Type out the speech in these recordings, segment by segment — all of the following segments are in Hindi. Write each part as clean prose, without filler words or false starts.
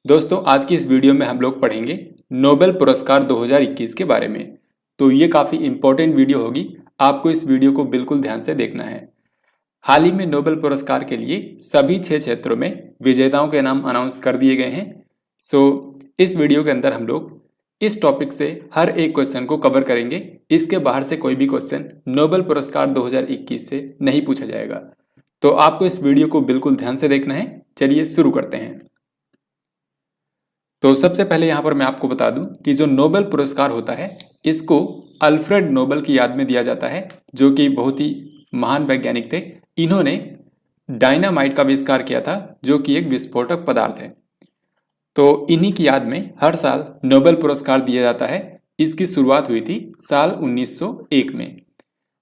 दोस्तों आज की इस वीडियो में हम लोग पढ़ेंगे नोबेल पुरस्कार 2021 के बारे में। तो ये काफ़ी इम्पोर्टेंट वीडियो होगी, आपको इस वीडियो को बिल्कुल ध्यान से देखना है। हाल ही में नोबेल पुरस्कार के लिए सभी 6 क्षेत्रों में विजेताओं के नाम अनाउंस कर दिए गए हैं। इस वीडियो के अंदर हम लोग इस टॉपिक से हर एक क्वेश्चन को कवर करेंगे। इसके बाहर से कोई भी क्वेश्चन नोबेल पुरस्कार 2021 से नहीं पूछा जाएगा। तो आपको इस वीडियो को बिल्कुल ध्यान से देखना है। चलिए शुरू करते हैं। तो सबसे पहले यहाँ पर मैं आपको बता दूं कि जो नोबेल पुरस्कार होता है इसको अल्फ्रेड नोबेल की याद में दिया जाता है, जो कि बहुत ही महान वैज्ञानिक थे। इन्होंने डायनामाइट का आविष्कार किया था, जो कि एक विस्फोटक पदार्थ है। तो इन्हीं की याद में हर साल नोबेल पुरस्कार दिया जाता है। इसकी शुरुआत हुई थी साल 1901 में।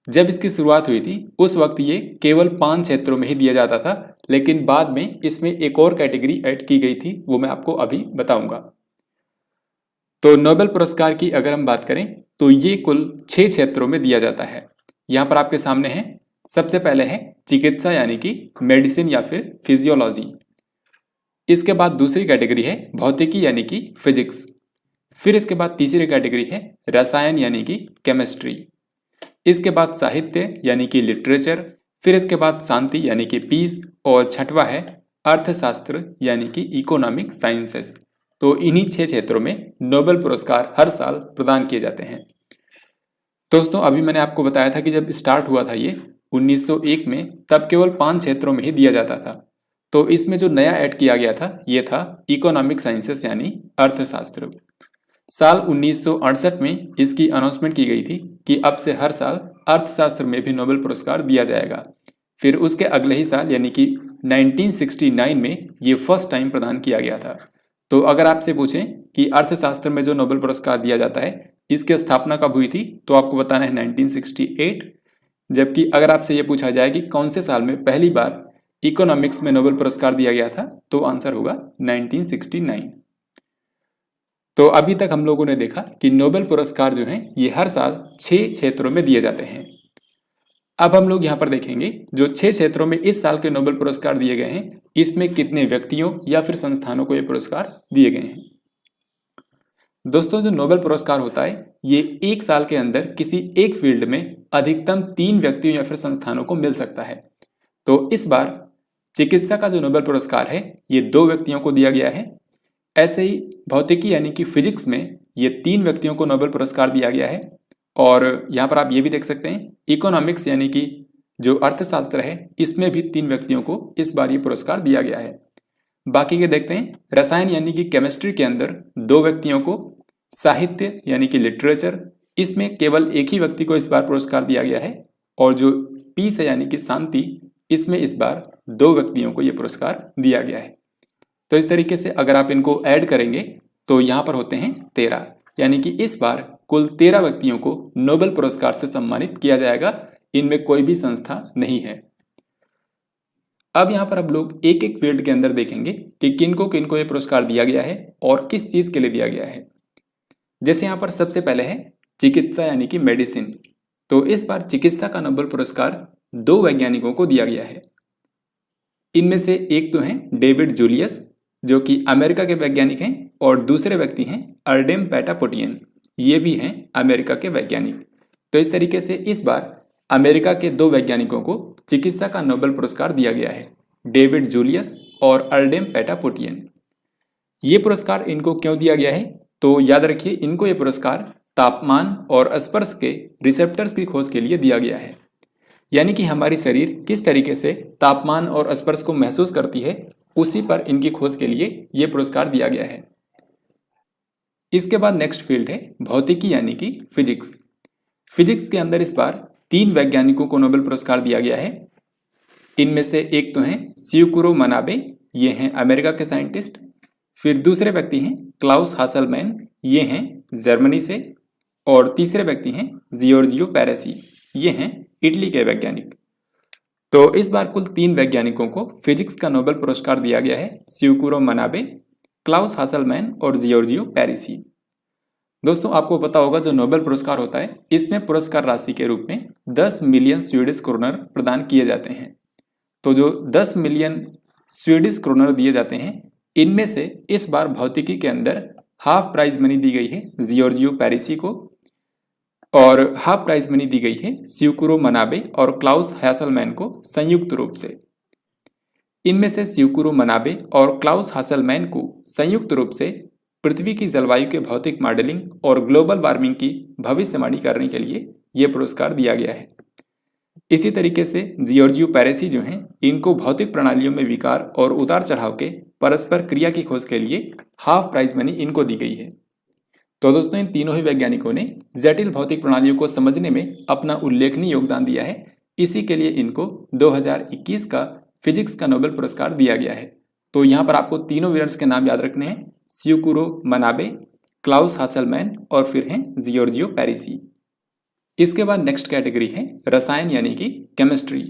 जब इसकी शुरुआत हुई थी उस वक्त ये केवल 5 क्षेत्रों में ही दिया जाता था, लेकिन बाद में इसमें एक और कैटेगरी ऐड की गई थी, वो मैं आपको अभी बताऊंगा। तो नोबेल पुरस्कार की अगर हम बात करें तो ये कुल 6 क्षेत्रों में दिया जाता है। यहाँ पर आपके सामने है। सबसे पहले है चिकित्सा यानी कि मेडिसिन या फिर फिजियोलॉजी। इसके बाद दूसरी कैटेगरी है भौतिकी यानी कि फिजिक्स। फिर इसके बाद तीसरी कैटेगरी है रसायन यानी कि केमिस्ट्री। इसके बाद साहित्य यानी कि लिटरेचर। फिर इसके बाद शांति यानी कि पीस, और छठवां है अर्थशास्त्र यानी कि इकोनॉमिक साइंसेस। तो इन्हीं 6 क्षेत्रों में नोबेल पुरस्कार हर साल प्रदान किए जाते हैं। दोस्तों अभी मैंने आपको बताया था कि जब स्टार्ट हुआ था ये 1901 में, तब केवल 5 क्षेत्रों में ही दिया जाता था। तो इसमें जो नया ऐड किया गया था ये था इकोनॉमिक साइंसेस यानी अर्थशास्त्र। साल 1968 में इसकी अनाउंसमेंट की गई थी कि अब से हर साल अर्थशास्त्र में भी नोबेल पुरस्कार दिया जाएगा। फिर उसके अगले ही साल यानी कि 1969 में ये फर्स्ट टाइम प्रदान किया गया था। तो अगर आपसे पूछें कि अर्थशास्त्र में जो नोबेल पुरस्कार दिया जाता है इसकी स्थापना कब हुई थी, तो आपको बताना है 1968। जबकि अगर आपसे ये पूछा जाए कि कौन से साल में पहली बार इकोनॉमिक्स में नोबेल पुरस्कार दिया गया था, तो आंसर होगा 1969। तो अभी तक हम लोगों ने देखा कि नोबेल पुरस्कार जो हैं ये हर साल 6 क्षेत्रों में दिए जाते हैं। अब हम लोग यहाँ पर देखेंगे जो 6 क्षेत्रों में इस साल के नोबेल पुरस्कार दिए गए हैं, इसमें कितने व्यक्तियों या फिर संस्थानों को ये पुरस्कार दिए गए हैं। दोस्तों जो नोबेल पुरस्कार होता है ये एक साल के अंदर किसी एक फील्ड में अधिकतम 3 व्यक्तियों या फिर संस्थानों को मिल सकता है। तो इस बार चिकित्सा का जो नोबेल पुरस्कार है ये 2 व्यक्तियों को दिया गया है। ऐसे ही भौतिकी यानी कि फिजिक्स में ये 3 व्यक्तियों को नोबेल पुरस्कार दिया गया है। और यहाँ पर आप ये भी देख सकते हैं इकोनॉमिक्स यानी कि जो अर्थशास्त्र है इसमें भी 3 व्यक्तियों को इस बार ये पुरस्कार दिया गया है। बाकी के देखते हैं। रसायन यानी कि केमिस्ट्री के अंदर 2 व्यक्तियों को, साहित्य यानी कि लिटरेचर इसमें केवल एक ही व्यक्ति को इस बार पुरस्कार दिया गया है, और जो पीस है यानी कि शांति इसमें इस बार 2 व्यक्तियों को ये पुरस्कार दिया गया है। तो इस तरीके से अगर आप इनको ऐड करेंगे तो यहाँ पर होते हैं 13, यानी कि इस बार कुल 13 व्यक्तियों को नोबेल पुरस्कार से सम्मानित किया जाएगा। इनमें कोई भी संस्था नहीं है। अब यहाँ पर हम लोग एक एक फील्ड के अंदर देखेंगे कि किनको ये पुरस्कार दिया गया है और किस चीज के लिए दिया गया है। जैसे यहाँ पर सबसे पहले है चिकित्सा यानी कि मेडिसिन। तो इस बार चिकित्सा का नोबेल पुरस्कार 2 वैज्ञानिकों को दिया गया है। इनमें से एक तो हैं डेविड जूलियस जो कि अमेरिका के वैज्ञानिक हैं, और दूसरे व्यक्ति हैं अर्डेम पेटापोटियन, ये भी हैं अमेरिका के वैज्ञानिक। तो इस तरीके से इस बार अमेरिका के 2 वैज्ञानिकों को चिकित्सा का नोबेल पुरस्कार दिया गया है, डेविड जूलियस और अर्डेम पेटापोटियन। ये पुरस्कार इनको क्यों दिया गया है, तो याद रखिए इनको ये पुरस्कार तापमान और स्पर्श के रिसेप्टर्स की खोज के लिए दिया गया है। यानी कि हमारी शरीर किस तरीके से तापमान और स्पर्श को महसूस करती है, उसी पर इनकी खोज के लिए यह पुरस्कार दिया गया है। इसके बाद नेक्स्ट फील्ड है भौतिकी यानी कि फिजिक्स। फिजिक्स के अंदर इस बार 3 वैज्ञानिकों को नोबेल पुरस्कार दिया गया है। इनमें से एक तो हैं स्यूकुरो मनाबे, ये हैं अमेरिका के साइंटिस्ट। फिर दूसरे व्यक्ति हैं क्लाउस हासलमैन, ये हैं जर्मनी से। और तीसरे व्यक्ति हैं जियोर्जियो पैरेसी, ये हैं इटली के वैज्ञानिक। तो इस बार कुल 3 वैज्ञानिकों को फिजिक्स का नोबेल पुरस्कार दिया गया है, स्यूकुरो मनाबे, क्लाउस हासलमैन और जियोर्जियो पैरेसी। दोस्तों आपको पता होगा जो नोबेल पुरस्कार होता है इसमें पुरस्कार राशि के रूप में 10 मिलियन स्वीडिश क्रोनर प्रदान किए जाते हैं। तो जो 10 मिलियन स्वीडिश क्रोनर दिए जाते हैं इनमें से इस बार भौतिकी के अंदर हाफ प्राइज मनी दी गई है जियोर्जियो पैरिसी को और हाफ प्राइज मनी दी गई है स्यूकुरो मनाबे और क्लाउस हैसलमैन को संयुक्त रूप से। इनमें से स्यूकुरो मनाबे और क्लाउस हैसलमैन को संयुक्त रूप से पृथ्वी की जलवायु के भौतिक मॉडलिंग और ग्लोबल वार्मिंग की भविष्यवाणी करने के लिए यह पुरस्कार दिया गया है। इसी तरीके से जियोर्जियो पैरिसी जो हैं इनको भौतिक प्रणालियों में विकार और उतार चढ़ाव के परस्पर क्रिया की खोज के लिए हाफ प्राइज मनी इनको दी गई है। तो दोस्तों इन तीनों ही वैज्ञानिकों ने जटिल भौतिक प्रणालियों को समझने में अपना उल्लेखनीय योगदान दिया है। इसी के लिए इनको 2021 का फिजिक्स का नोबेल पुरस्कार दिया गया है। तो यहाँ पर आपको तीनों विनर्स के नाम याद रखने हैं, स्यूकुरो मनाबे, क्लाउस हैसलमैन और फिर हैं जियोर्जियो पैरिसी। इसके बाद नेक्स्ट कैटेगरी है रसायन यानी कि केमिस्ट्री।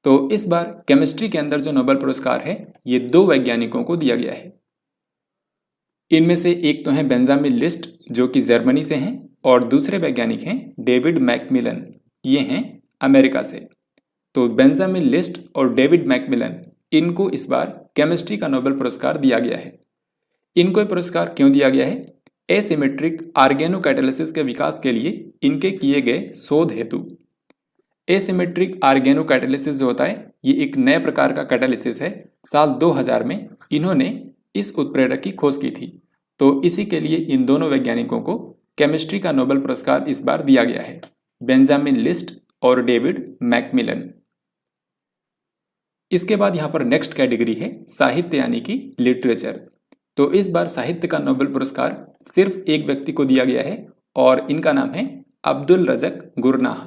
तो इस बार केमिस्ट्री के अंदर जो नोबेल पुरस्कार है ये 2 वैज्ञानिकों को दिया गया है। इनमें से एक तो हैं बेंजामिन लिस्ट जो कि जर्मनी से हैं और दूसरे वैज्ञानिक हैं डेविड मैकमिलन, ये हैं अमेरिका से। तो बेंजामिन लिस्ट और डेविड मैकमिलन इनको इस बार केमिस्ट्री का नोबेल पुरस्कार दिया गया है। इनको ये पुरस्कार क्यों दिया गया है? एसिमेट्रिक ऑर्गेनोकैटालिसिस के विकास के लिए इनके किए गए शोध हेतु। एसिमेट्रिक ऑर्गेनोकैटालिसिस जो होता है ये एक नए प्रकार का कैटालिसिस है। साल 2000 में इन्होंने इस उत्प्रेरक की खोज की थी। तो इसी के लिए इन दोनों वैज्ञानिकों को केमिस्ट्री का नोबेल पुरस्कार इस बार दिया गया है, बेंजामिन लिस्ट और डेविड मैकमिलन। इसके बाद यहाँ पर नेक्स्ट कैटेगरी है साहित्य यानी कि लिटरेचर। तो इस बार साहित्य का नोबेल पुरस्कार सिर्फ एक व्यक्ति को दिया गया है और इनका नाम है अब्दुल रज़क गुरनाह।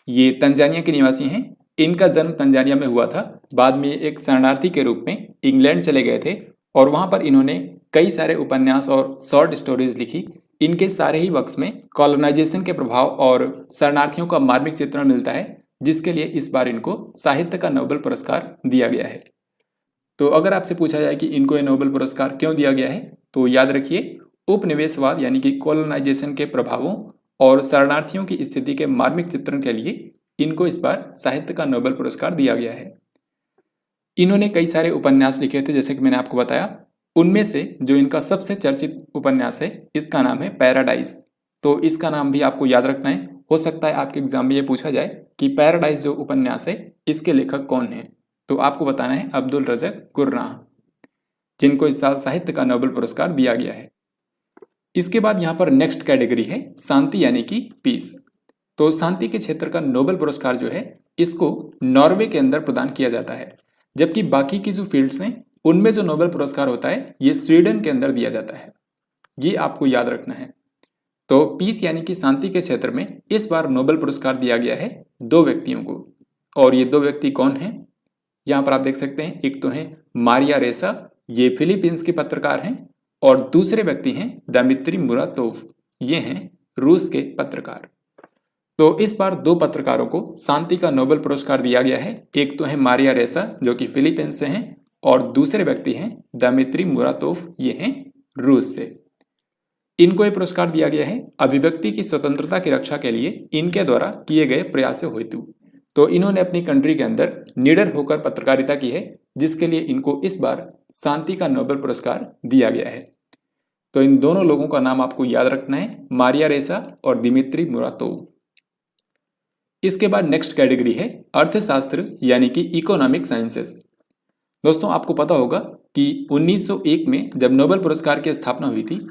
ये तंजानिया के निवासी हैं। इनका जन्म तंजानिया में हुआ था, बाद में एक शरणार्थी के रूप में इंग्लैंड चले गए थे और वहाँ पर इन्होंने कई सारे उपन्यास और शॉर्ट स्टोरीज लिखी। इनके सारे ही वर्क्स में कॉलोनाइजेशन के प्रभाव और शरणार्थियों का मार्मिक चित्रण मिलता है, जिसके लिए इस बार इनको साहित्य का नोबेल पुरस्कार दिया गया है। तो अगर आपसे पूछा जाए कि इनको ये नोबेल पुरस्कार क्यों दिया गया है, तो याद रखिए उपनिवेशवाद यानी कि कॉलोनाइजेशन के प्रभावों और शरणार्थियों की स्थिति के मार्मिक चित्रण के लिए इनको इस बार साहित्य का नोबेल पुरस्कार दिया गया है। इन्होंने कई सारे उपन्यास लिखे थे, जैसे कि मैंने आपको बताया। उनमें से जो इनका सबसे चर्चित उपन्यास है इसका नाम है पैराडाइज। तो इसका नाम भी आपको याद रखना है। हो सकता है आपके एग्जाम में ये पूछा जाए कि पैराडाइज जो उपन्यास है इसके लेखक कौन है, तो आपको बताना है अब्दुल रज़क गुरनाह, जिनको इस साल साहित्य का नोबेल पुरस्कार दिया गया है। इसके बाद यहाँ पर नेक्स्ट कैटेगरी है शांति यानी कि पीस। तो शांति के क्षेत्र का नोबेल पुरस्कार जो है इसको नॉर्वे के अंदर प्रदान किया जाता है, जबकि बाकी की जो फील्ड्स हैं उनमें जो नोबेल पुरस्कार होता है ये स्वीडन के अंदर दिया जाता है। ये आपको याद रखना है। तो पीस यानी कि शांति के क्षेत्र में इस बार नोबेल पुरस्कार दिया गया है 2 व्यक्तियों को, और ये 2 व्यक्ति कौन हैं यहाँ पर आप देख सकते हैं। एक तो हैं मारिया रेसा, ये फिलीपींस के पत्रकार हैं, और दूसरे व्यक्ति हैं दमित्री मुरातोव, ये हैं रूस के पत्रकार। तो इस बार 2 पत्रकारों को शांति का नोबेल पुरस्कार दिया गया है। एक तो है मारिया रेसा जो कि फिलीपींस से हैं, और दूसरे व्यक्ति हैं दमित्री मुरातोव, ये हैं रूस से। इनको ये पुरस्कार दिया गया है अभिव्यक्ति की स्वतंत्रता की रक्षा के लिए इनके द्वारा किए गए प्रयासों हेतु। तो इन्होंने अपनी कंट्री के अंदर निडर होकर पत्रकारिता की है, जिसके लिए इनको इस बार शांति का नोबेल पुरस्कार दिया गया है। तो इन दोनों लोगों का नाम आपको याद रखना है, मारिया रेसा और दिमित्री मुरातोव। इसके बाद नेक्स्ट कैटेगरी है अर्थशास्त्र यानी कि इकोनॉमिक साइंसेस। दोस्तों आपको पता होगा कि 1901 में जब नोबेल पुरस्कार की स्थापना हुई थी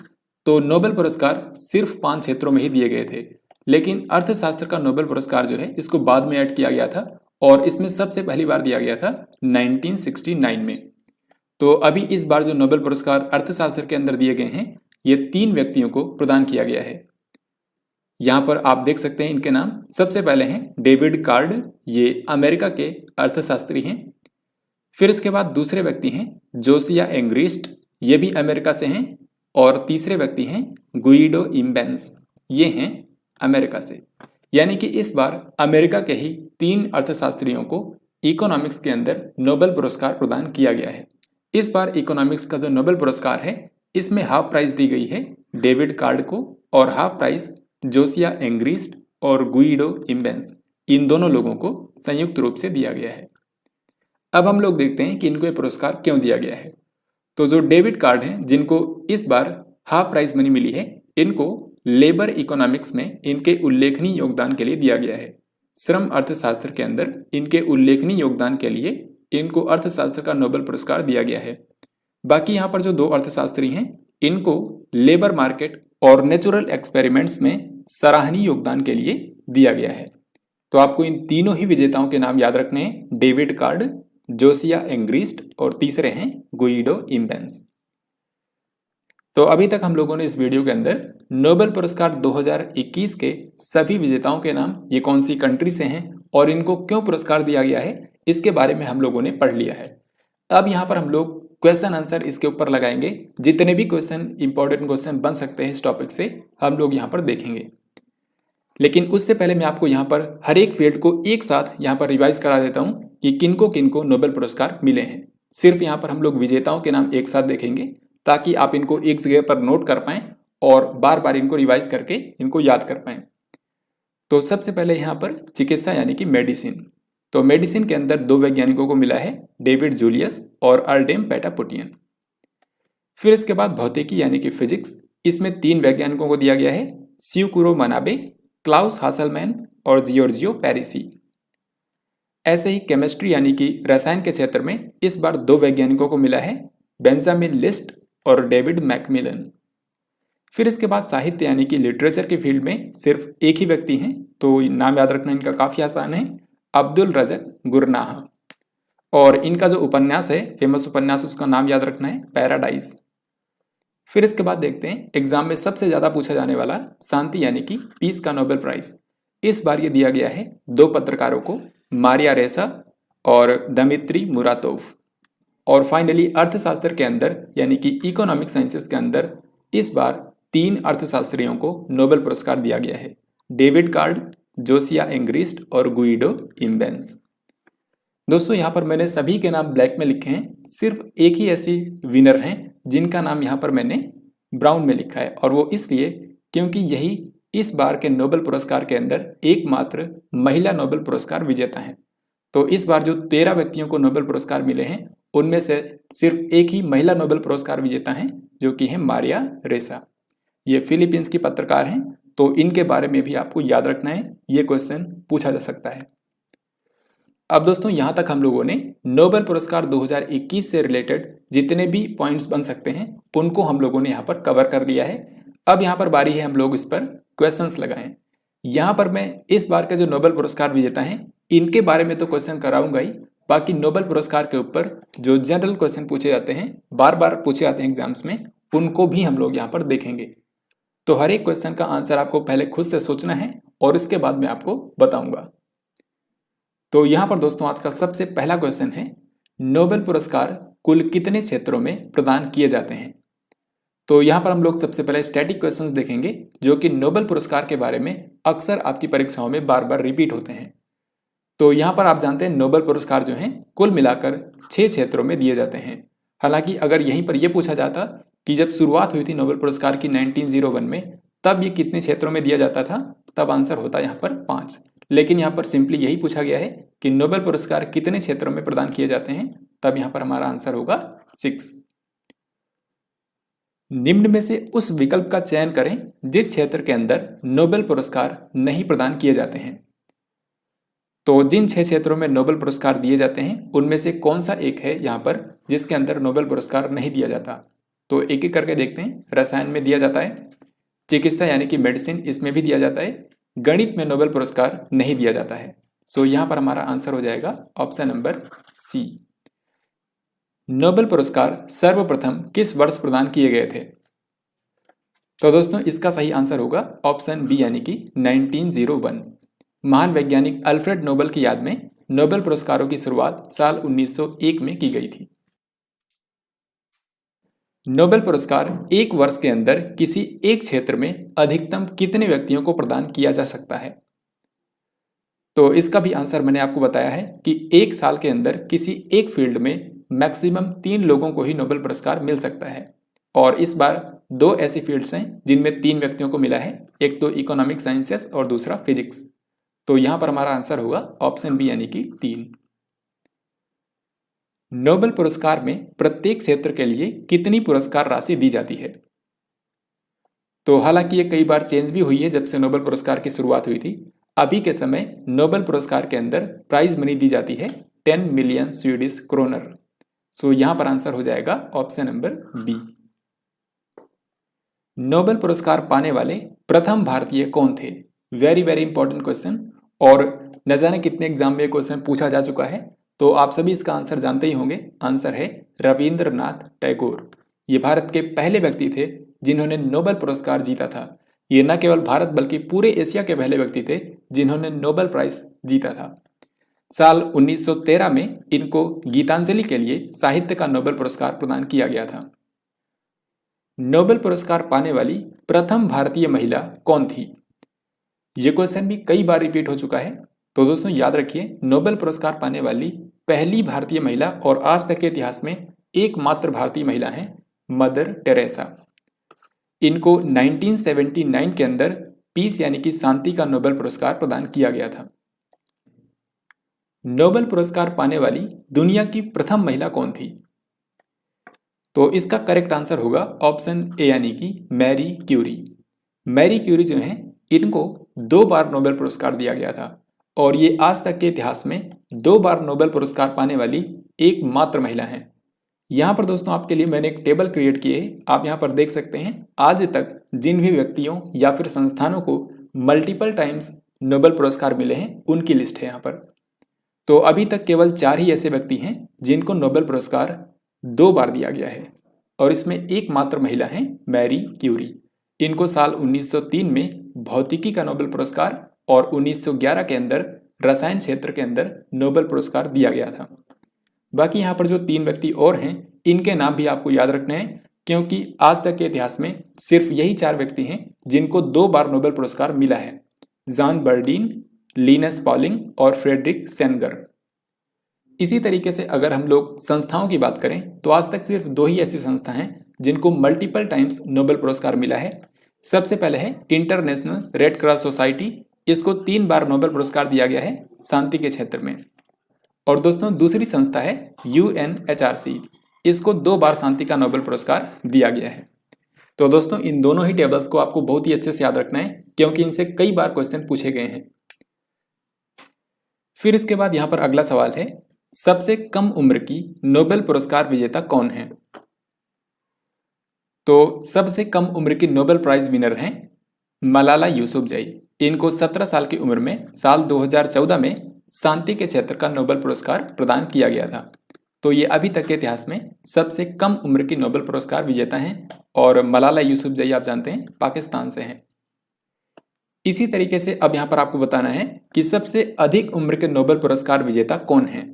तो नोबेल पुरस्कार सिर्फ 5 क्षेत्रों में ही दिए गए थे, लेकिन अर्थशास्त्र का नोबेल पुरस्कार जो है इसको बाद में ऐड किया गया था और इसमें सबसे पहली बार दिया गया था 1969 में। तो अभी इस बार जो नोबेल पुरस्कार अर्थशास्त्र के अंदर दिए गए हैं ये 3 व्यक्तियों को प्रदान किया गया है। यहाँ पर आप देख सकते हैं इनके नाम। सबसे पहले हैं डेविड कार्ड, ये अमेरिका के अर्थशास्त्री हैं। फिर इसके बाद दूसरे व्यक्ति हैं जोसिया एंग्रिस्ट, ये भी अमेरिका से हैं। और तीसरे व्यक्ति हैं गुइडो इम्बेंस, ये हैं अमेरिका से। यानी कि इस बार अमेरिका के ही 3 अर्थशास्त्रियों को इकोनॉमिक्स के अंदर नोबेल पुरस्कार प्रदान किया गया है। इस बार इकोनॉमिक्स का जो नोबेल पुरस्कार है इसमें हाफ प्राइज दी गई है डेविड कार्ड को और हाफ प्राइज जोसिया एंग्रिस्ट और गुइडो इम्बेंस, इन दोनों लोगों को संयुक्त रूप से दिया गया है। अब हम लोग देखते हैं कि इनको ये पुरस्कार क्यों दिया गया है। तो जो डेविड कार्ड हैं जिनको इस बार हाफ प्राइज मनी मिली है, इनको लेबर इकोनॉमिक्स में इनके उल्लेखनीय योगदान के लिए दिया गया है। श्रम अर्थशास्त्र के अंदर इनके उल्लेखनीय योगदान के लिए इनको अर्थशास्त्र का नोबेल पुरस्कार दिया गया है। बाकी यहाँ पर जो दो अर्थशास्त्री हैं इनको लेबर मार्केट और नेचुरल एक्सपेरिमेंट्स में सराहनीय योगदान के लिए दिया गया है। तो आपको इन तीनों ही विजेताओं के नाम याद रखने हैं, डेविड कार्ड, जोसिया एंग्रिस्ट और तीसरे हैं गुइडो इम्बेंस। तो अभी तक हम लोगों ने इस वीडियो के अंदर नोबेल पुरस्कार 2021 के सभी विजेताओं के नाम, ये कौन सी कंट्री से हैं और इनको क्यों पुरस्कार दिया गया है, इसके बारे में हम लोगों ने पढ़ लिया है। अब यहाँ पर हम लोग क्वेश्चन आंसर इसके ऊपर लगाएंगे। जितने भी क्वेश्चन इंपॉर्टेंट क्वेश्चन बन सकते हैं इस टॉपिक से हम लोग यहाँ पर देखेंगे। लेकिन उससे पहले मैं आपको यहाँ पर हर एक फील्ड को एक साथ यहाँ पर रिवाइज करा देता हूँ कि किनको किनको नोबेल पुरस्कार मिले हैं। सिर्फ यहाँ पर हम लोग विजेताओं के नाम एक साथ देखेंगे ताकि आप इनको एक जगह पर नोट कर पाएं और बार बार इनको रिवाइज करके इनको याद कर पाएं। तो सबसे पहले यहाँ पर चिकित्सा यानी कि मेडिसिन। तो मेडिसिन के अंदर दो वैज्ञानिकों को मिला है, डेविड जूलियस और अर्डेम पेटापुटियन। फिर इसके बाद भौतिकी यानी कि फिजिक्स, इसमें 3 वैज्ञानिकों को दिया गया है, स्यूकुरो मनाबे, क्लाउस हासलमैन और जियोर्जियो पेरिसी। ऐसे ही केमिस्ट्री यानी कि रसायन के क्षेत्र में इस बार 2 वैज्ञानिकों को मिला है, बेंजामिन लिस्ट और डेविड मैकमिलन। फिर इसके बाद साहित्य यानी कि लिटरेचर के फील्ड में सिर्फ एक ही व्यक्ति हैं, तो नाम याद रखना इनका काफी आसान है, अब्दुल रज़क गुरनाह। और इनका जो उपन्यास है, फेमस उपन्यास, उसका नाम याद रखना है, पैराडाइज। फिर इसके बाद देखते हैं एग्जाम में सबसे ज्यादा पूछा जाने वाला शांति यानी कि पीस का नोबेल प्राइज। इस बार ये दिया गया है 2 पत्रकारों को, मारिया रेसा और दमित्री मुरातोव। और फाइनली अर्थशास्त्र के अंदर यानी कि इकोनॉमिक साइंसेस के अंदर इस बार 3 अर्थशास्त्रियों को नोबेल पुरस्कार दिया गया है, डेविड कार्ड, जोसिया एंग्रिस्ट और गुइडो इम्बेंस। दोस्तों यहाँ पर मैंने सभी के नाम ब्लैक में लिखे हैं, सिर्फ एक ही ऐसी विनर हैं जिनका नाम यहाँ पर मैंने ब्राउन में लिखा है, और वो इसलिए क्योंकि यही इस बार के नोबेल पुरस्कार के अंदर एकमात्र महिला नोबेल पुरस्कार विजेता हैं। तो इस बार जो 13 व्यक्तियों को नोबेल पुरस्कार मिले हैं उनमें से सिर्फ एक ही महिला नोबेल पुरस्कार विजेता हैं, जो कि है मारिया रेसा। ये फिलीपींस की पत्रकार हैं, तो इनके बारे में भी आपको याद रखना है, ये क्वेश्चन पूछा जा सकता है। अब दोस्तों यहाँ तक हम लोगों ने नोबेल पुरस्कार 2021 से रिलेटेड जितने भी पॉइंट्स बन सकते हैं उनको हम लोगों ने यहाँ पर कवर कर लिया है। अब यहाँ पर बारी है हम लोग इस पर क्वेश्चंस लगाएं। यहाँ पर मैं इस बार के जो नोबेल पुरस्कार विजेता हैं इनके बारे में तो क्वेश्चन कराऊंगा ही, बाकी नोबेल पुरस्कार के ऊपर जो जनरल क्वेश्चन पूछे जाते हैं, बार बार पूछे जाते हैं एग्जाम्स में, उनको भी हम लोग यहाँ पर देखेंगे। तो हर एक क्वेश्चन का आंसर आपको पहले खुद से सोचना है और इसके बाद मैं आपको बताऊंगा। तो यहाँ पर दोस्तों आज का सबसे पहला क्वेश्चन है, नोबेल पुरस्कार कुल कितने क्षेत्रों में प्रदान किए जाते हैं। तो यहाँ पर हम लोग सबसे पहले स्टैटिक क्वेश्चंस देखेंगे जो कि नोबेल पुरस्कार के बारे में अक्सर आपकी परीक्षाओं में बार बार रिपीट होते हैं। तो यहाँ पर आप जानते हैं नोबेल पुरस्कार जो हैं कुल मिलाकर 6 क्षेत्रों में दिए जाते हैं। हालांकि अगर यहीं पर यह पूछा जाता कि जब शुरुआत हुई थी नोबेल पुरस्कार की 1901 में, तब ये कितने क्षेत्रों में दिया जाता था, तब आंसर होता यहाँ पर 5। लेकिन यहाँ पर सिंपली यही पूछा गया है कि नोबेल पुरस्कार कितने क्षेत्रों में प्रदान किए जाते हैं, तब यहाँ पर हमारा आंसर होगा 6। निम्न में से उस विकल्प का चयन करें जिस क्षेत्र के अंदर नोबेल पुरस्कार नहीं प्रदान किए जाते हैं। तो जिन 6 क्षेत्रों में नोबेल पुरस्कार दिए जाते हैं उनमें से कौन सा एक है यहाँ पर जिसके अंदर नोबेल पुरस्कार नहीं दिया जाता। तो एक एक करके देखते हैं। रसायन में दिया जाता है, चिकित्सा यानी कि मेडिसिन, इसमें भी दिया जाता है, गणित में नोबेल पुरस्कार नहीं दिया जाता है। सो यहाँ पर हमारा आंसर हो जाएगा ऑप्शन नंबर सी। नोबेल पुरस्कार सर्वप्रथम किस वर्ष प्रदान किए गए थे। तो दोस्तों इसका सही आंसर होगा ऑप्शन बी यानी कि 1901। महान वैज्ञानिक अल्फ्रेड नोबेल की याद में नोबेल पुरस्कारों की शुरुआत साल 1901 में की गई थी। नोबेल पुरस्कार एक वर्ष के अंदर किसी एक क्षेत्र में अधिकतम कितने व्यक्तियों को प्रदान किया जा सकता है। तो इसका भी आंसर मैंने आपको बताया है कि एक साल के अंदर किसी एक फील्ड में मैक्सिमम 3 लोगों को ही नोबेल पुरस्कार मिल सकता है। और इस बार 2 ऐसी फील्ड्स हैं जिनमें 3 व्यक्तियों को मिला है, एक तो इकोनॉमिक साइंसेस और दूसरा फिजिक्स। तो यहां पर हमारा आंसर होगा ऑप्शन बी यानी कि 3। नोबेल पुरस्कार में प्रत्येक क्षेत्र के लिए कितनी पुरस्कार राशि दी जाती है? तो हालांकि ये कई बार चेंज भी हुई है जब से नोबेल पुरस्कार की शुरुआत हुई थी। अभी के समय नोबेल पुरस्कार के अंदर प्राइज मनी दी जाती है 10 मिलियन स्वीडिश क्रोनर। सो यहां पर आंसर हो जाएगा ऑप्शन नंबर बी। नोबेल पुरस्कार पाने वाले प्रथम भारतीय कौन थे? वेरी वेरी इंपॉर्टेंट क्वेश्चन, और न जाने कितने एग्जाम में क्वेश्चन पूछा जा चुका है, तो आप सभी इसका आंसर जानते ही होंगे। आंसर है रविंद्रनाथ टैगोर। ये भारत के पहले व्यक्ति थे जिन्होंने नोबेल पुरस्कार जीता था। ये न केवल भारत बल्कि पूरे एशिया के पहले व्यक्ति थे जिन्होंने नोबेल प्राइज जीता था। साल 1913 में इनको गीतांजलि के लिए साहित्य का नोबेल पुरस्कार प्रदान किया गया था। नोबेल पुरस्कार पाने वाली प्रथम भारतीय महिला कौन थी? यह क्वेश्चन भी कई बार रिपीट हो चुका है, तो दोस्तों याद रखिए, नोबेल पुरस्कार पाने वाली पहली भारतीय महिला और आज तक के इतिहास में एकमात्र भारतीय महिला हैं मदर टेरेसा। इनको 1979 के अंदर पीस यानी कि शांति का नोबेल पुरस्कार प्रदान किया गया था। नोबेल पुरस्कार पाने वाली दुनिया की प्रथम महिला कौन थी? तो इसका करेक्ट आंसर होगा ऑप्शन ए यानी कि मैरी क्यूरी। मैरी क्यूरी जो हैं, इनको 2 बार नोबेल पुरस्कार दिया गया था और ये आज तक के इतिहास में 2 बार नोबेल पुरस्कार पाने वाली एकमात्र महिला हैं। यहाँ पर दोस्तों आपके लिए मैंने एक टेबल क्रिएट की है, आप यहाँ पर देख सकते हैं आज तक जिन भी व्यक्तियों या फिर संस्थानों को मल्टीपल टाइम्स नोबेल पुरस्कार मिले हैं उनकी लिस्ट है यहाँ पर। तो अभी तक केवल 4 ही ऐसे व्यक्ति हैं जिनको नोबेल पुरस्कार 2 बार दिया गया है और इसमें एकमात्र महिला हैं मैरी क्यूरी। इनको साल 1903 में भौतिकी का नोबेल पुरस्कार और 1911 के अंदर रसायन क्षेत्र के अंदर नोबेल पुरस्कार दिया गया था। बाकी यहाँ पर जो 3 व्यक्ति और हैं इनके नाम भी आपको याद रखने हैं, क्योंकि आज तक के इतिहास में सिर्फ यही 4 व्यक्ति हैं जिनको 2 बार नोबेल पुरस्कार मिला है, जॉन बर्डीन, लिनस पॉलिंग और फ्रेडरिक सेंगर। इसी तरीके से अगर हम लोग संस्थाओं की बात करें तो आज तक सिर्फ 2 ही ऐसी संस्था हैं जिनको मल्टीपल टाइम्स नोबेल पुरस्कार मिला है। सबसे पहले है इंटरनेशनल रेड क्रॉस सोसाइटी, इसको 3 बार नोबेल पुरस्कार दिया गया है शांति के क्षेत्र में। और दोस्तों दूसरी संस्था है UNHRC, इसको 2 बार शांति का नोबेल पुरस्कार दिया गया है। तो दोस्तों इन दोनों ही टेबल्स को आपको बहुत ही अच्छे से याद रखना है, क्योंकि इनसे कई बार क्वेश्चन पूछे गए हैं। फिर इसके बाद यहाँ पर अगला सवाल है, सबसे कम उम्र की नोबेल पुरस्कार विजेता कौन है? तो सबसे कम उम्र की नोबेल प्राइज विनर हैं मलाला यूसुफजई। इनको 17 साल की उम्र में साल 2014 में शांति के क्षेत्र का नोबेल पुरस्कार प्रदान किया गया था। तो ये अभी तक के इतिहास में सबसे कम उम्र की नोबेल पुरस्कार विजेता हैं और मलाला यूसुफजई आप जानते हैं पाकिस्तान से हैं। इसी तरीके से अब यहाँ पर आपको बताना है कि सबसे अधिक उम्र के नोबेल पुरस्कार विजेता कौन है।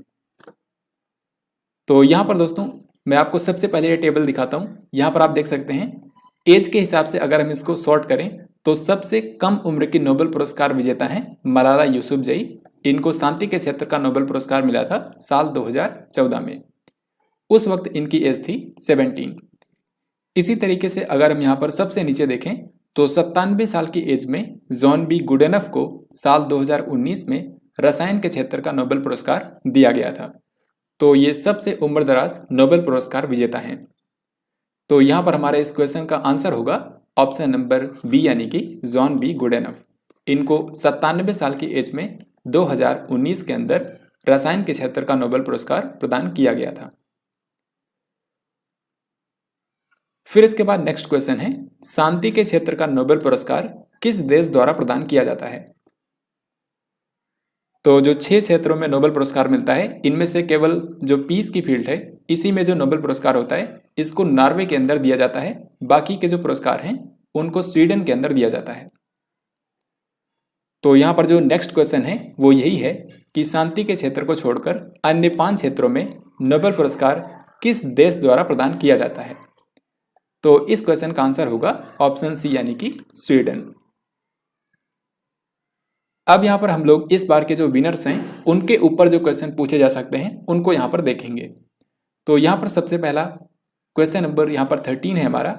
तो यहाँ पर दोस्तों मैं आपको सबसे पहले ये टेबल दिखाता हूँ। यहाँ पर आप देख सकते हैं एज के हिसाब से अगर हम इसको सॉर्ट करें तो सबसे कम उम्र की नोबेल पुरस्कार विजेता हैं मलाला यूसुफजई। इनको शांति के क्षेत्र का नोबेल पुरस्कार मिला था साल 2014 में। उस वक्त इनकी एज थी 17। इसी तरीके से अगर हम यहाँ पर सबसे नीचे देखें तो 97 साल की एज में जॉन बी गुडेनफ को साल 2019 में रसायन के क्षेत्र का नोबेल पुरस्कार दिया गया था। तो ये सबसे उम्रदराज नोबेल पुरस्कार विजेता हैं। तो यहाँ पर हमारे इस क्वेश्चन का आंसर होगा ऑप्शन नंबर बी यानी कि जॉन बी गुडेनफ। इनको 97 साल की एज में 2019 के अंदर रसायन के क्षेत्र का नोबेल पुरस्कार प्रदान किया गया था। फिर इसके बाद नेक्स्ट क्वेश्चन है, शांति के क्षेत्र का नोबेल पुरस्कार किस देश द्वारा प्रदान किया जाता है? तो जो 6 क्षेत्रों में नोबेल पुरस्कार मिलता है, इनमें से केवल जो पीस की फील्ड है इसी में जो नोबेल पुरस्कार होता है इसको नॉर्वे के अंदर दिया जाता है। बाकी के जो पुरस्कार हैं उनको स्वीडन के अंदर दिया जाता है। तो यहाँ पर जो नेक्स्ट क्वेश्चन है वो यही है कि शांति के क्षेत्र को छोड़कर अन्य 5 क्षेत्रों में नोबेल पुरस्कार किस देश द्वारा प्रदान किया जाता है? तो इस क्वेश्चन का आंसर होगा ऑप्शन सी यानी कि स्वीडन। अब यहाँ पर हम लोग इस बार के जो विनर्स हैं उनके ऊपर जो क्वेश्चन पूछे जा सकते हैं उनको यहाँ पर देखेंगे। तो यहाँ पर सबसे पहला क्वेश्चन नंबर यहाँ पर 13 है हमारा,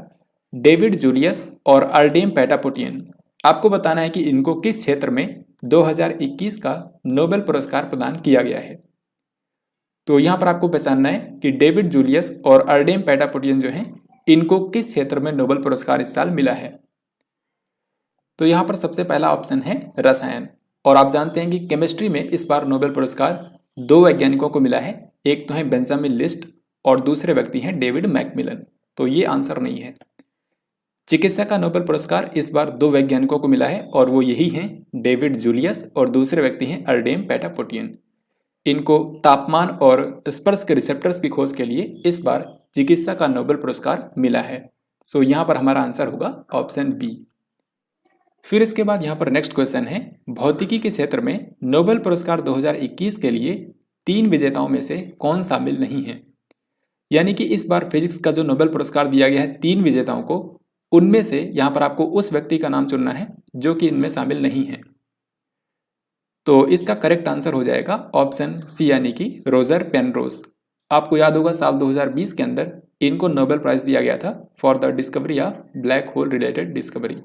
डेविड जूलियस और अर्डेम पेटापोटियन। आपको बताना है कि इनको किस क्षेत्र में 2021 का नोबेल पुरस्कार प्रदान किया गया है। तो यहाँ पर आपको पहचानना है कि डेविड जूलियस और अर्डेम पैटापोटियन जो हैं इनको किस क्षेत्र में नोबेल पुरस्कार इस साल मिला है। तो यहाँ पर सबसे पहला ऑप्शन है रसायन, और आप जानते हैं कि केमिस्ट्री में इस बार नोबेल पुरस्कार 2 वैज्ञानिकों को मिला है, एक तो है बेंजामिन लिस्ट और दूसरे व्यक्ति हैं डेविड मैकमिलन, तो ये आंसर नहीं है। चिकित्सा का नोबेल पुरस्कार इस बार 2 वैज्ञानिकों को मिला है और वो यही हैं डेविड जूलियस और दूसरे व्यक्ति हैं अर्डेम पैटापोटियन। इनको तापमान और स्पर्श के रिसेप्टर्स की खोज के लिए इस बार चिकित्सा का नोबेल पुरस्कार मिला है। सो यहाँ पर हमारा आंसर होगा ऑप्शन बी। फिर इसके बाद यहाँ पर नेक्स्ट क्वेश्चन है, भौतिकी के क्षेत्र में नोबेल पुरस्कार 2021 के लिए 3 विजेताओं में से कौन शामिल नहीं है। यानी कि इस बार फिजिक्स का जो नोबेल पुरस्कार दिया गया है 3 विजेताओं को, उनमें से यहाँ पर आपको उस व्यक्ति का नाम चुनना है जो कि इनमें शामिल नहीं है। तो इसका करेक्ट आंसर हो जाएगा ऑप्शन सी, यानी कि रोजर पेनरोज। आपको याद होगा साल 2020 के अंदर इनको नोबेल प्राइज दिया गया था for the discovery of black hole related discovery.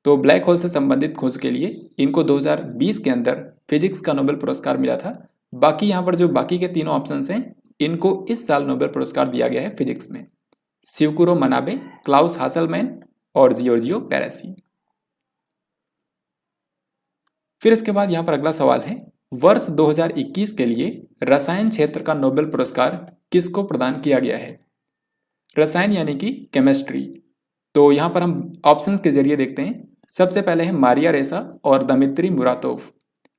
तो ब्लैक होल से संबंधित खोज के लिए इनको 2020 के अंदर फिजिक्स का नोबेल पुरस्कार मिला था। बाकी यहाँ पर जो बाकी के तीनों ऑप्शंस हैं इनको इस साल नोबेल पुरस्कार दिया गया है फिजिक्स में, शिवकुरो मनाबे, क्लाउस हासलमैन और जियोर्जियो पैरेसी। फिर इसके बाद यहाँ पर अगला सवाल है, वर्ष 2021 के लिए रसायन क्षेत्र का नोबेल पुरस्कार किसको प्रदान किया गया है। रसायन यानी कि केमिस्ट्री। तो यहाँ पर हम ऑप्शंस के जरिए देखते हैं। सबसे पहले है मारिया रेसा और दमित्री मुरातोव।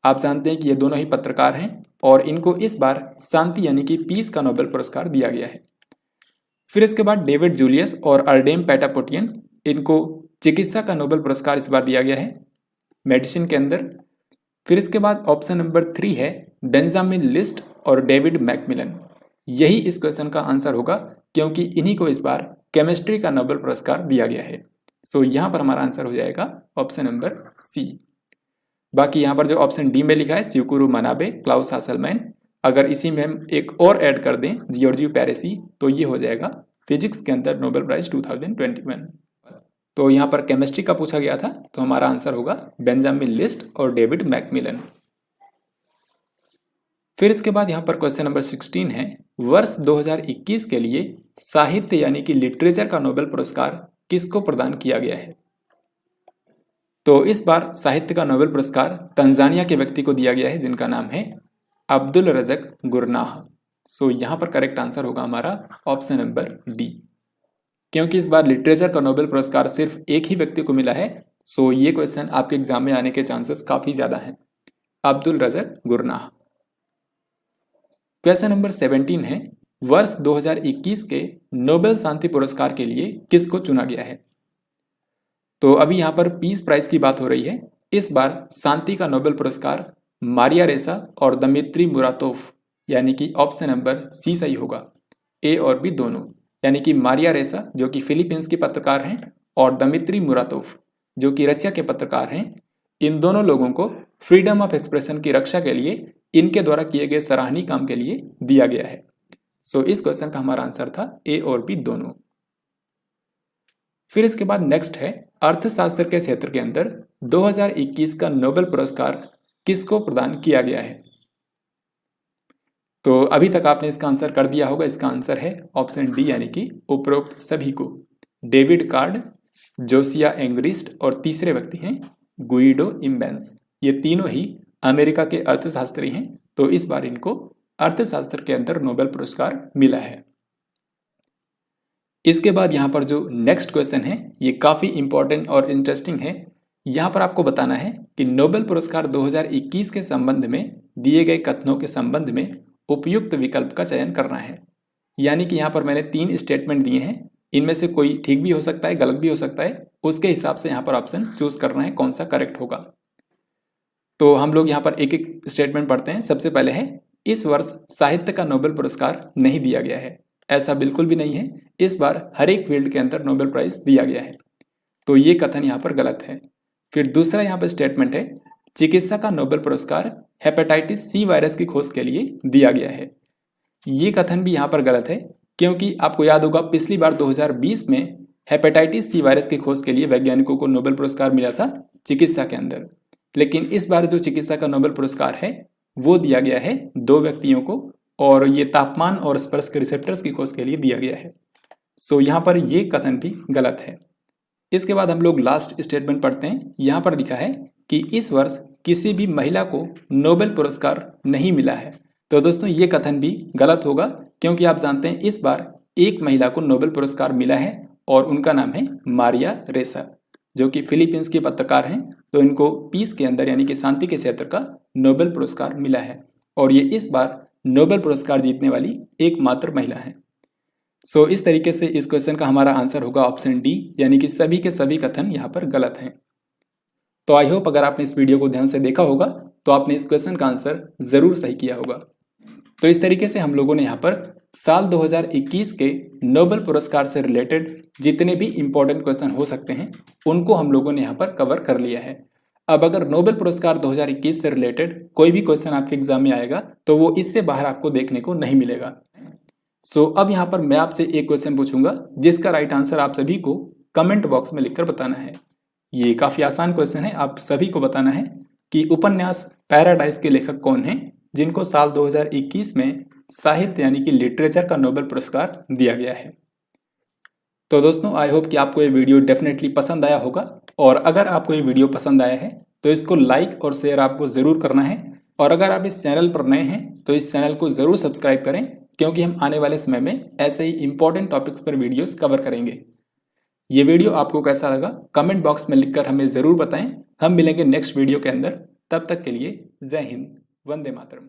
आप जानते हैं कि ये दोनों ही पत्रकार हैं और इनको इस बार शांति यानी कि पीस का नोबेल पुरस्कार दिया गया है। फिर इसके बाद डेविड जूलियस और अर्डेम पैटापोटियन, इनको चिकित्सा का नोबेल पुरस्कार इस बार दिया गया है मेडिसिन के अंदर। फिर इसके बाद ऑप्शन नंबर 3 है बेंजामिन लिस्ट और डेविड मैकमिलन। यही इस क्वेश्चन का आंसर होगा क्योंकि इन्हीं को इस बार केमिस्ट्री का नोबेल पुरस्कार दिया गया है। सो यहाँ पर हमारा आंसर हो जाएगा ऑप्शन नंबर सी। बाकी यहाँ पर जो ऑप्शन डी में लिखा है शिवकुरो मनाबे, क्लाउस हासलमैन, अगर इसी में हम एक और ऐड कर दें जियोर्जियो पैरेसी, तो ये हो जाएगा फिजिक्स के अंदर नोबेल प्राइज 2021। तो यहाँ पर केमिस्ट्री का पूछा गया था, तो हमारा आंसर होगा बेंजामिन लिस्ट और डेविड मैकमिलन। फिर इसके बाद यहाँ पर क्वेश्चन नंबर 16 है, वर्ष 2021 के लिए साहित्य यानी कि लिटरेचर का नोबेल पुरस्कार किसको प्रदान किया गया है। तो इस बार साहित्य का नोबेल पुरस्कार तंजानिया के व्यक्ति को दिया गया है जिनका नाम है अब्दुल रज़क गुरनाह। सो यहाँ पर करेक्ट आंसर होगा हमारा ऑप्शन नंबर डी। क्योंकि इस बार लिटरेचर का नोबेल पुरस्कार सिर्फ एक ही व्यक्ति को मिला है, सो ये क्वेश्चन आपके एग्जाम में आने के चांसेस काफी ज्यादा हैं। अब्दुल रज़क गुरनाह। क्वेश्चन नंबर 17 है, वर्ष 2021 के नोबेल शांति पुरस्कार के लिए किसको चुना गया है। तो अभी यहाँ पर पीस प्राइज की बात हो रही है। इस बार शांति का नोबेल पुरस्कार मारिया रेसा और दमित्री मुरातोव, यानी कि ऑप्शन नंबर सी सही होगा, ए और बी दोनों। यानी कि मारिया रेसा जो कि फिलीपींस की पत्रकार हैं और दमित्री मुरातोव जो कि रशिया के पत्रकार हैं, इन दोनों लोगों को फ्रीडम ऑफ एक्सप्रेशन की रक्षा के लिए इनके द्वारा किए गए सराहनीय काम के लिए दिया गया है। सो इस क्वेश्चन का हमारा आंसर था ए और बी दोनों। फिर इसके बाद नेक्स्ट है, अर्थशास्त्र के क्षेत्र के अंदर 2021 का नोबेल पुरस्कार किसको प्रदान किया गया है। तो अभी तक आपने इसका आंसर कर दिया होगा। इसका आंसर है ऑप्शन डी, यानी कि उपरोक्त सभी को। डेविड कार्ड, जोसिया एंग्रिस्ट और तीसरे व्यक्ति हैं गुइडो इम्बेंस। ये तीनों ही अमेरिका के अर्थशास्त्री हैं, तो इस बार इनको अर्थशास्त्र के अंदर नोबेल पुरस्कार मिला है। इसके बाद यहाँ पर जो नेक्स्ट क्वेश्चन है ये काफी इंपॉर्टेंट और इंटरेस्टिंग है। यहाँ पर आपको बताना है कि नोबेल पुरस्कार 2021 के संबंध में दिए गए कथनों के संबंध में उपयुक्त विकल्प का चयन करना है। यानी कि यहाँ पर मैंने 3 स्टेटमेंट दिए हैं, इनमें से कोई ठीक भी हो सकता है, गलत भी हो सकता है, उसके हिसाब से यहाँ पर ऑप्शन चूज करना है कौन सा करेक्ट होगा। तो हम लोग यहाँ पर एक एक स्टेटमेंट पढ़ते हैं। सबसे पहले है, इस वर्ष साहित्य का नोबेल पुरस्कार नहीं दिया गया है। ऐसा बिल्कुल भी नहीं है, इस बार हर एक फील्ड के अंदर नोबेल प्राइज दिया गया है, तो ये कथन यहाँ पर गलत है। फिर दूसरा यहाँ पर स्टेटमेंट है, चिकित्सा का नोबेल पुरस्कार हेपेटाइटिस सी वायरस की खोज के लिए दिया गया है। ये कथन भी यहाँ पर गलत है, क्योंकि आपको याद होगा पिछली बार 2020 में हेपेटाइटिस सी वायरस की खोज के लिए वैज्ञानिकों को नोबेल पुरस्कार मिला था चिकित्सा के अंदर। लेकिन इस बार जो चिकित्सा का नोबेल पुरस्कार है वो दिया गया है 2 व्यक्तियों को, और ये तापमान और स्पर्श के रिसेप्टर्स की खोज के लिए दिया गया है। सो यहाँ पर ये कथन भी गलत है। इसके बाद हम लोग लास्ट स्टेटमेंट पढ़ते हैं। यहाँ पर लिखा है कि इस वर्ष किसी भी महिला को नोबेल पुरस्कार नहीं मिला है। तो दोस्तों ये कथन भी गलत होगा, क्योंकि आप जानते हैं इस बार एक महिला को नोबेल पुरस्कार मिला है और उनका नाम है मारिया रेसा, जो कि फिलीपींस की पत्रकार हैं। तो इनको पीस के अंदर यानी कि शांति के क्षेत्र का नोबेल पुरस्कार मिला है और ये इस बार नोबेल पुरस्कार जीतने वाली एकमात्र महिला है। सो इस तरीके से इस क्वेश्चन का हमारा आंसर होगा ऑप्शन डी, यानी कि सभी के सभी कथन यहाँ पर गलत हैं। तो आई होप अगर आपने इस वीडियो को ध्यान से देखा होगा तो आपने इस क्वेश्चन का आंसर जरूर सही किया होगा। तो इस तरीके से हम लोगों ने यहाँ पर साल 2021 के नोबेल पुरस्कार से रिलेटेड जितने भी इंपॉर्टेंट क्वेश्चन हो सकते हैं उनको हम लोगों ने यहाँ पर कवर कर लिया है। अब अगर नोबेल पुरस्कार 2021 से रिलेटेड कोई भी क्वेश्चन आपके एग्जाम में आएगा तो वो इससे बाहर आपको देखने को नहीं मिलेगा। सो अब यहाँ पर मैं आपसे एक क्वेश्चन पूछूंगा जिसका राइट आंसर आप सभी को कमेंट बॉक्स में लिखकर बताना है। ये काफ़ी आसान क्वेश्चन है, आप सभी को बताना है कि उपन्यास पैराडाइज के लेखक कौन हैं जिनको साल 2021 में साहित्य यानी कि लिटरेचर का नोबेल पुरस्कार दिया गया है। तो दोस्तों आई होप कि आपको ये वीडियो डेफिनेटली पसंद आया होगा, और अगर आपको ये वीडियो पसंद आया है तो इसको लाइक और शेयर आपको ज़रूर करना है। और अगर आप इस चैनल पर नए हैं तो इस चैनल को ज़रूर सब्सक्राइब करें, क्योंकि हम आने वाले समय में ऐसे ही इंपॉर्टेंट टॉपिक्स पर वीडियोस कवर करेंगे। ये वीडियो आपको कैसा लगा कमेंट बॉक्स में लिखकर हमें ज़रूर बताएं। हम मिलेंगे नेक्स्ट वीडियो के अंदर, तब तक के लिए जय हिंद, वंदे मातरम।